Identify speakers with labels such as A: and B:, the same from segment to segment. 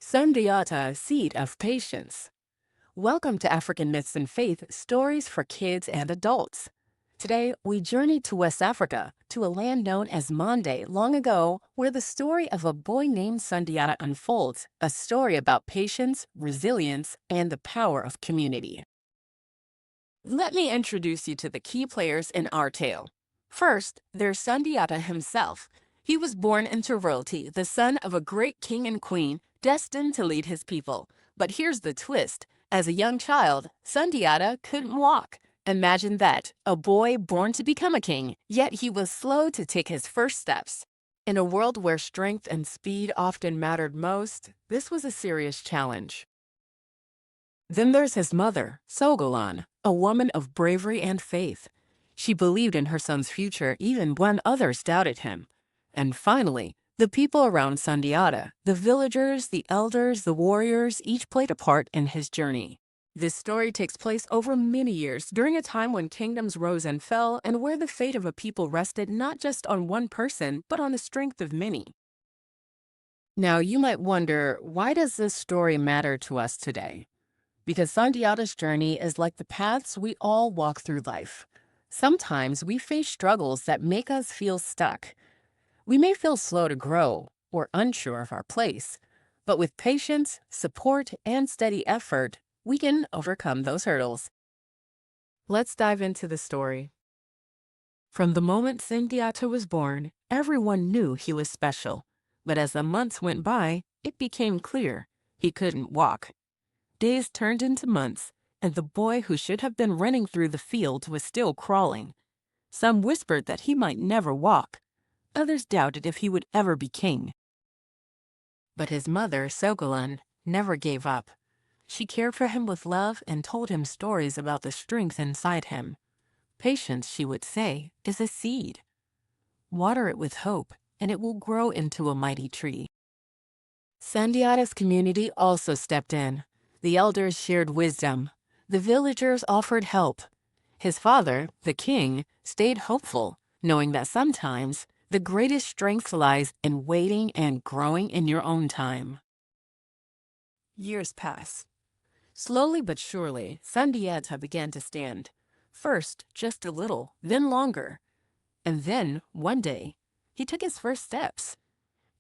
A: Sundiata, seed of patience. Welcome to African Myths and Faith, stories for kids and adults. Today, we journey to West Africa, to a land known as Mande long ago, where the story of a boy named Sundiata unfolds, a story about patience, resilience, and the power of community. Let me introduce you to the key players in our tale. First, there's Sundiata himself. He was born into royalty, the son of a great king and queen, destined to lead his people. But here's the twist. As a young child, Sundiata couldn't walk. Imagine that, a boy born to become a king, yet he was slow to take his first steps. In a world where strength and speed often mattered most, this was a serious challenge. Then there's his mother, Sogolan, a woman of bravery and faith. She believed in her son's future even when others doubted him. And finally, the people around Sundiata, the villagers, the elders, the warriors, each played a part in his journey. This story takes place over many years, during a time when kingdoms rose and fell and where the fate of a people rested not just on one person, but on the strength of many. Now, you might wonder, why does this story matter to us today? Because Sundiata's journey is like the paths we all walk through life. Sometimes we face struggles that make us feel stuck. We may feel slow to grow or unsure of our place, but with patience, support, and steady effort, we can overcome those hurdles. Let's dive into the story. From the moment Sundiata was born, everyone knew he was special. But as the months went by, it became clear he couldn't walk. Days turned into months, and the boy who should have been running through the field was still crawling. Some whispered that he might never walk. Others doubted if he would ever be king. But his mother, Sogolan, never gave up. She cared for him with love and told him stories about the strength inside him. Patience, she would say, is a seed. Water it with hope, and it will grow into a mighty tree. Sundiata's community also stepped in. The elders shared wisdom. The villagers offered help. His father, the king, stayed hopeful, knowing that sometimes the greatest strength lies in waiting and growing in your own time. Years pass. Slowly but surely, Sundiata began to stand. First, just a little, then longer. And then, one day, he took his first steps.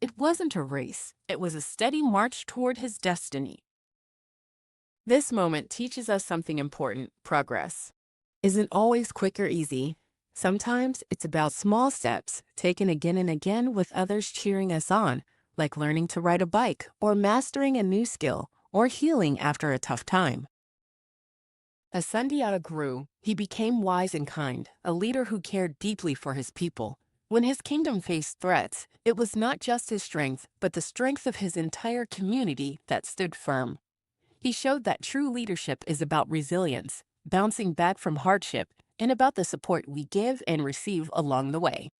A: It wasn't a race. It was a steady march toward his destiny. This moment teaches us something important: progress isn't always quick or easy. Sometimes it's about small steps taken again and again with others cheering us on, like learning to ride a bike or mastering a new skill or healing after a tough time. As Sundiata grew, he became wise and kind, a leader who cared deeply for his people. When his kingdom faced threats, it was not just his strength, but the strength of his entire community that stood firm. He showed that true leadership is about resilience, bouncing back from hardship, and about the support we give and receive along the way.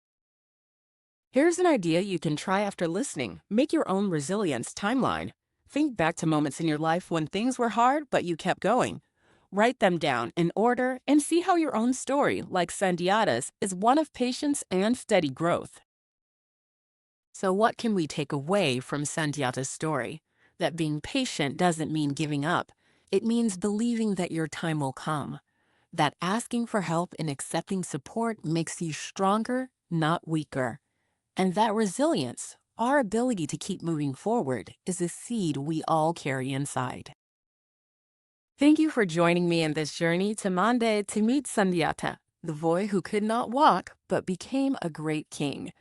A: Here's an idea you can try after listening. Make your own resilience timeline. Think back to moments in your life when things were hard, but you kept going. Write them down in order and see how your own story, like Sundiata's, is one of patience and steady growth. So what can we take away from Sundiata's story? That being patient doesn't mean giving up. It means believing that your time will come. That asking for help and accepting support makes you stronger, not weaker. And that resilience, our ability to keep moving forward, is a seed we all carry inside. Thank you for joining me in this journey to Mande to meet Sundiata, the boy who could not walk but became a great king.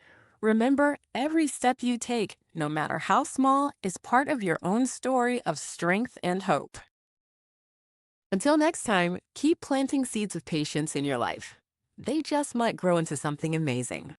A: Remember, every step you take, no matter how small, is part of your own story of strength and hope. Until next time, keep planting seeds of patience in your life. They just might grow into something amazing.